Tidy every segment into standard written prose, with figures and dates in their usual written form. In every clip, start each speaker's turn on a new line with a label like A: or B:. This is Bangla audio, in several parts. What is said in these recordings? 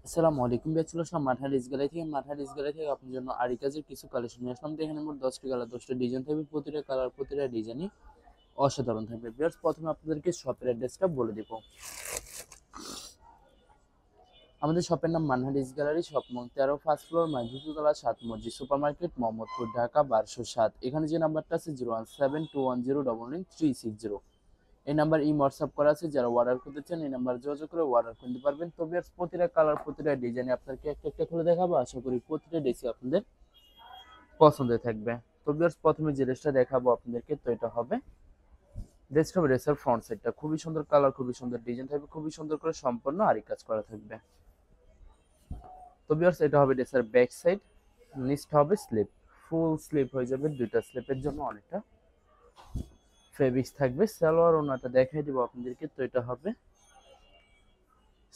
A: আসসালামু আলাইকুম ভাই, চলে আসলাম মাঠার রিস গ্যালারি থেকে আপনার জন্য আরি কাজের কিছু কালেকশন নিয়ে আসলাম। তো এখানে মোট 10টি কালার 10টা ডিজাইন থাকবে, প্রতিটা কালার প্রতিটা ডিজাইনই অসাধারণ থাকবে। ভিউয়ার্স, প্রথমে আপনাদেরকে শপের অ্যাড্রেসটা বলে দিব। আমাদের শপের নাম মানহার রিস গ্যালারি, শপ নং 13, ফার্স্ট ফ্লোর, মাইজুতুতলা, 7 মসজিদ সুপার মার্কেট, মোহাম্মদপুর, ঢাকা 1207। এখানে যে নাম্বারটা আছে 01721099360, এই নাম্বার হোয়াটসঅ্যাপ করা আছে। যারা অর্ডার করতে চান এই নাম্বার যোগাযোগ করে অর্ডার করতে পারবেন। তো ভিউয়ার্স, প্রতিটা কালার প্রতিটা ডিজাইনে আপনাকে একটা একটা খুলে দেখাবো, আশা করি প্রতিটা ডিজাইন আপনাদের পছন্দের থাকবে। তো ভিউয়ার্স, প্রথমে যে ড্রেসটা দেখাবো আপনাদেরকে, তো এটা হবে ড্রেসের ফ্রন্ট সাইডটা খুবই সুন্দর কালার, খুবই সুন্দর ডিজাইন থাকবে, খুবই সুন্দর করে সম্পূর্ণ আরি কাজ করা থাকবে। তো ভিউয়ার্স, এটা হবে ড্রেসের ব্যাক সাইড, নিচটা হবে স্লিপ, ফুল স্লিপ হয়ে যাবে, দুইটা স্লিপের জন্য অনেকটা ফেব্রিক্স থাকবে। সালোয়ার ওনাটা দেখাই দিব আপনাদেরকে। তো এটা হবে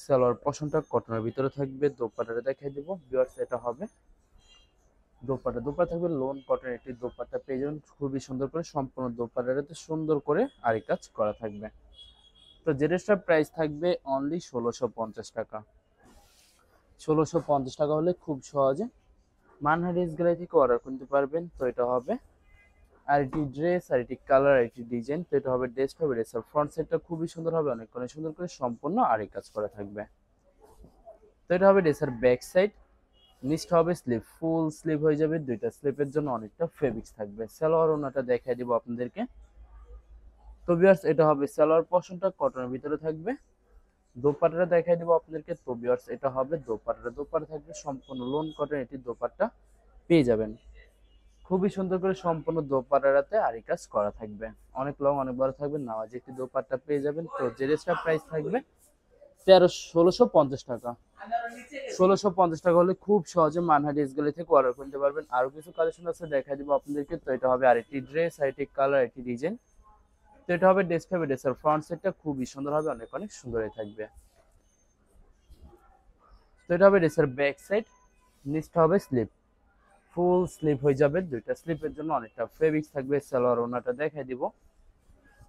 A: সালোয়ার পশনটা কটনের ভিতরে থাকবে। দোপাট্টাটা দেখাই দিব ভিউয়ার্স, এটা হবে দোপাট্টা থাকবে লোন কটনের একটি দোপাট্টা পেয়ে যাবেন, খুবই সুন্দর করে সম্পূর্ণ দোপাট্টাটাতে সুন্দর করে আরি কাজ করা থাকবে। তো যে ড্রেসটার প্রাইস থাকবে অনলি 1650 টাকা। 1650 টাকা হলে খুব সহজে মানহার রিস গ্যালারি থেকে অর্ডার করতে পারবেন। তো এটা হবে আরেকটি ড্রেস, আরেকটি কালার, আরেকটি ডিজাইন। তো এটা হবে ড্রেসের ফ্রন্ট সাইডটা খুবই সুন্দর হবে, অনেক সুন্দর করে সম্পূর্ণ আরি কাজ করা থাকবে। তো এটা হবে ড্রেসের ব্যাক সাইড, নিচটা হবে স্লিপ, ফুল স্লিপ হয়ে যাবে, দুইটা স্লিপের জন্য অনেকটা ফেব্রিক্স থাকবে। সালোয়ার ওনাটা দেখাই দিব আপনাদেরকে। তো ভিউয়ার্স, এটা হবে সালোয়ার পশনটা কটনের ভিতরে থাকবে। দোপাট্টাটা দেখাই দিব আপনাদেরকে। তো ভিউয়ার্স, এটা হবে দোপাট্টা থাকবে সম্পূর্ণ লোন কটন, এটি দোপাট্টা পেয়ে যাবেন। খুবই সুন্দর করে সম্পূর্ণ দোপাট্টাটাতে আরি কাজ করা থাকবে, অনেক লং অনেক বড় থাকবে, নামাজি একটি দোপাট্টা পেয়ে যাবেন। তো যে ড্রেসটার প্রাইস থাকবে 1650 টাকা। 1650 টাকা হলে খুব সহজে মানহার ড্রেস গ্যালারি থেকে অর্ডার করতে পারবেন। আরো কিছু কালেকশন আছে, দেখা দিব আপনাদেরকে। তো এটা হবে আরেকটি ড্রেস, আরেকটি কালার, আরেকটি ডিজাইন। তো এটা হবে ড্রেসের ফ্রন্ট সাইডটা খুবই সুন্দর হবে, অনেক সুন্দরই থাকবে। তো এটা হবে ড্রেসের ব্যাক সাইড, নিচটা হবে স্লিপ, ফুল স্লিপ হয়ে যাবে, দুইটা স্লিপের জন্য অনেকটা ফেব্রিক্স থাকবে। সালোয়ার ওনাটা দেখাই দিব।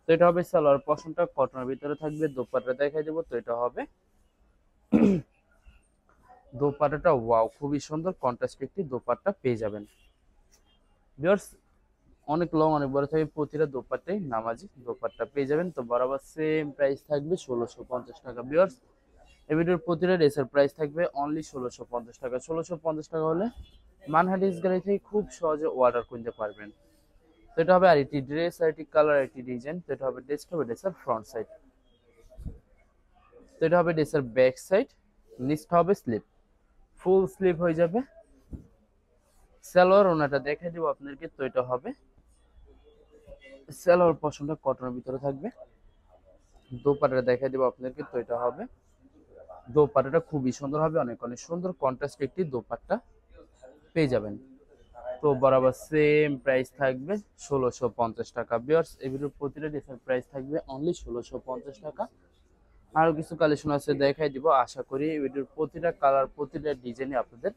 A: তো এটা হবে সালোয়ার পশনটা কটনের ভিতরে থাকবে। দোপাট্টা দেখাই দিব। তো এটা হবে দোপাট্টাটা ওয়াও, খুবই সুন্দর কন্ট্রাস্ট একটি দোপাট্টা পেয়ে যাবেন। ভিউয়ার্স, অনেক লং অনেক বড় থাকবে, প্রতিটা দোপাট্টাই নামাজি দোপাট্টা পেয়ে যাবেন। তো বরাবর সেম প্রাইস থাকবে 1650 টাকা। ভিউয়ার্স, এই ভিডিওর প্রতিটা ড্রেসের প্রাইস থাকবে অনলি 1650 টাকা। 1650 টাকা হলে মানহার ড্রেস গ্যালারি থেকে খুব সহজে অর্ডার করতে পারবেন। তো এটা হবে আরেকটি ড্রেস, আরেকটি কালার, আরেকটি ডিজাইন। তো এটা হবে ড্রেসের ফ্রন্ট সাইড। তো এটা হবে ড্রেসের ব্যাক সাইড, নিচটা হবে স্লিপ, ফুল স্লিপ হয়ে যাবে। সালোয়ার ওনাটা দেখে দিব আপনাদেরকে। তো এটা হবে সালোয়ার পশনটা কটনের ভিতরে থাকবে। দোপাট্টাটা দেখাই দিব আপনাদেরকে। তো এটা হবে দোপাট্টাটা খুবই সুন্দর হবে, অনেক সুন্দর কন্ট্রাস্ট একটি দোপাট্টা পেয়ে যাবেন। তো বরাবর সেম প্রাইস থাকবে 1650 টাকা। ভিউয়ার্স, এই ভিডিওর প্রতিটা ড্রেসের প্রাইস থাকবে অনলি 1650 টাকা। আরো কিছু কালেকশন আছে, দেখাই দিব। আশা করি এই ভিডিওর প্রতিটা কালার প্রতিটা ডিজাইনই আপনাদের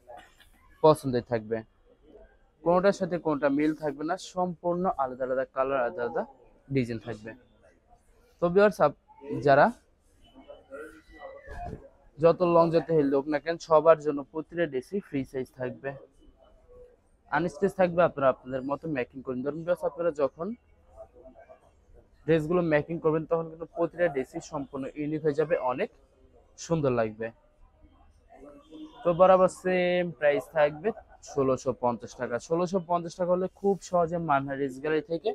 A: পছন্দের থাকবে, কোনোটার সাথে কোনোটা মিল থাকবে না, সম্পূর্ণ আলাদা আলাদা কালার, আলাদা আলাদা ডিজাইন থাকবে। তো ভিউয়ার্স, যারা যত লং যত হেলদি হোক না কেন, সবার জন্য প্রতিটা ড্রেসই ফ্রি সাইজ থাকবে, আনস্টিচ থাকবে। আপনারা আপনাদের মতো মেকিং করুন। ধরুন ভিউয়ার্স, আপনারা যখন ড্রেসগুলো মেকিং করবেন তখন কিন্তু প্রতিটা ড্রেসই সম্পূর্ণ ইউনিক হয়ে যাবে, অনেক সুন্দর লাগবে। তো বরাবর সেম প্রাইস থাকবে 1650 টাকা। 1650 টাকা হলে খুব সহজে মানহার রিস গ্যালারি থেকে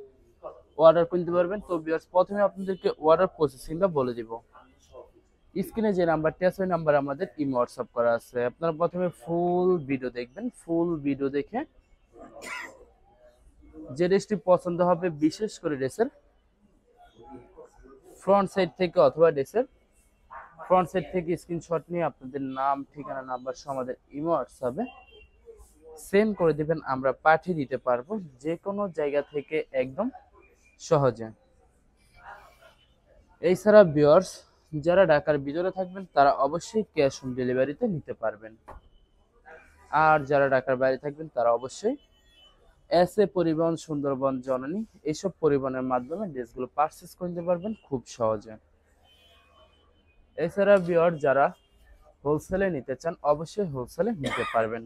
A: অর্ডার করতে পারবেন। তো ভিউয়ার্স, প্রথমে আপনাদেরকে অর্ডার প্রসেসিংটা বলে দিব। স্ক্রিনে যে নাম্বারটি আছে ওই নাম্বার আমাদের হোয়াটসঅ্যাপ করা আছে। আপনারা প্রথমে ফুল ভিডিও দেখবেন, ফুল ভিডিও দেখে যে ড্রেসটি পছন্দ হবে, বিশেষ করে ড্রেসের ফ্রন্ট সাইড থেকে অথবা ড্রেসের ফ্রন্ট সাইড থেকে স্ক্রিনশট নিয়ে আপনাদের নাম, ঠিকানা, নাম্বার সহ আমাদের হোয়াটসঅ্যাপে সেন্ড করে দিবেন, আমরা পাঠিয়ে দিতে পারবো যে কোনো জায়গা থেকে একদম সহজে। এছাড়া ভিউয়ার্স, যারা ঢাকার ভিতরে থাকবেন তারা অবশ্যই ক্যাশ অন ডেলিভারিতে নিতে পারবেন, আর যারা ঢাকার বাইরে থাকবেন তারা অবশ্যই এসএ পরিবহন, সুন্দরবন, জননী এইসব পরিবহনের মাধ্যমে ড্রেসগুলো পারচেস করতে পারবেন খুব সহজে। এছাড়া ভিউয়ার, যারা হোলসেলে নিতে চান অবশ্যই হোলসেলে নিতে পারবেন।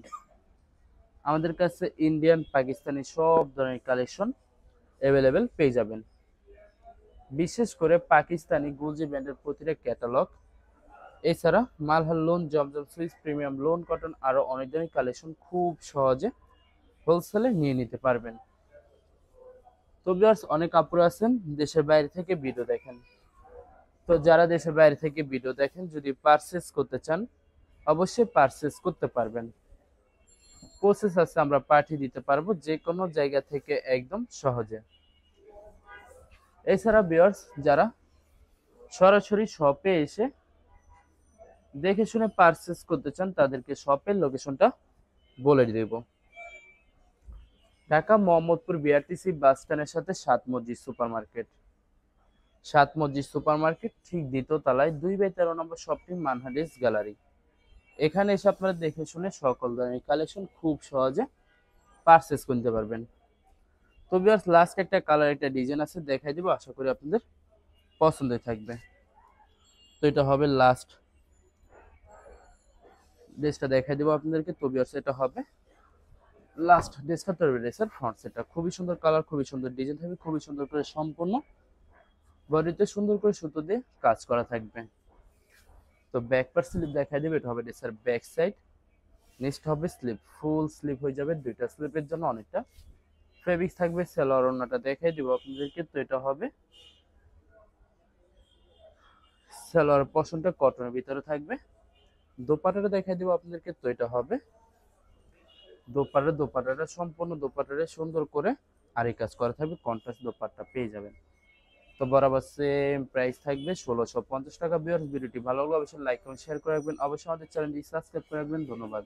A: আমাদের কাছে ইন্ডিয়ান পাকিস্তানি সব ধরনের কালেকশন অ্যাভেলেবেল পেয়ে যাবেন। বিশেষ করে পাকিস্তানি গুলজি ব্র্যান্ডের প্রতিটা ক্যাটালগ, এছাড়া মালহার লোন, জমজম সুইস, প্রিমিয়াম লোন কটন, আরো অনেক ধরনের কালেকশন খুব সহজে হোলসেলে নিয়ে নিতে পারবেন। তো ভিউয়ার্স, অনেক আপুরা আছেন দেশের বাইরে থেকে ভিডিও দেখেন। তো যারা দেশের বাইরে থেকে ভিডিও দেখেন, যদি পারচেজ করতে চান অবশ্যই পারচেজ করতে পারবেন। প্রসেস আছে, আমরা পাঠিয়ে দিতে পারবো যে কোনো জায়গা থেকে একদম সহজে। এছাড়া ভিউয়ার্স, যারা সরাসরি শপে এসে দেখে শুনে পারচেজ করতে চান তাদেরকে শপের লোকেশনটা বলে দেব। ঢাকা মোহাম্মদপুর বিআরটিসি বাস স্ট্যান্ডের সাথে সাত মসজিদ সুপার মার্কেট। সাত মসজিদ সুপার মার্কেট ঠিক দ্বিতীয় তলায় 2/13 নম্বর শপটি মানহারিস গ্যালারি। এখানে এসে আপনারা দেখে শুনে সকল ধরনের কালেকশন খুব সহজে পারচেজ করতে পারবেন। তো ভিউয়ার্স, লাস্ট একটা কালার, একটা ডিজাইন আছে, দেখাই দিব, আশা করি আপনাদের পছন্দের থাকবে। তো এটা হবে লাস্ট ড্রেসটা, দেখাই দিব আপনাদেরকে। তো ভিউয়ার্স, এটা হবে লাস্ট ড্রেসটা, তবে ড্রেসের ফ্রন্ট সেটটা খুবই সুন্দর কালার, খুবই সুন্দর ডিজাইন থাকবে, খুবই সুন্দর করে সম্পূর্ণ বডিতে সুন্দর করে সুতো দিয়ে কাজ করা থাকবে। তো ব্যাক পার্ট স্লিপ দেখাই দেবে, এটা হবে ড্রেসের ব্যাক সাইড। নেক্সট হবে স্লিপ, ফুল স্লিপ হয়ে যাবে, দুইটা স্লিপের জন্য অনেকটা ফেব্রিক্স থাকবে। সেলোয়ার ওড়নাটা দেখাই দিব আপনাদেরকে। তো এটা হবে সেলোয়ার পশনটা কটনের ভিতরে থাকবে। দোপাট্টাটা দেখাই দিব আপনাদেরকে। তো এটা হবে দোপাট্টাটা সম্পূর্ণ দোপাট্টাটা সুন্দর করে আরি কাজ করা থাকবে, কন্ট্রাস্ট দোপাট্টা পেয়ে যাবেন। তো বরাবর সেম প্রাইস থাকবে 1650 টাকা। ভিউয়ার্স, ভিডিওটি ভালো লাগলে অবশ্যই লাইক এবং শেয়ার করে রাখবেন, অবশ্যই আমাদের চ্যানেলটি সাবস্ক্রাইব করে রাখবেন। ধন্যবাদ।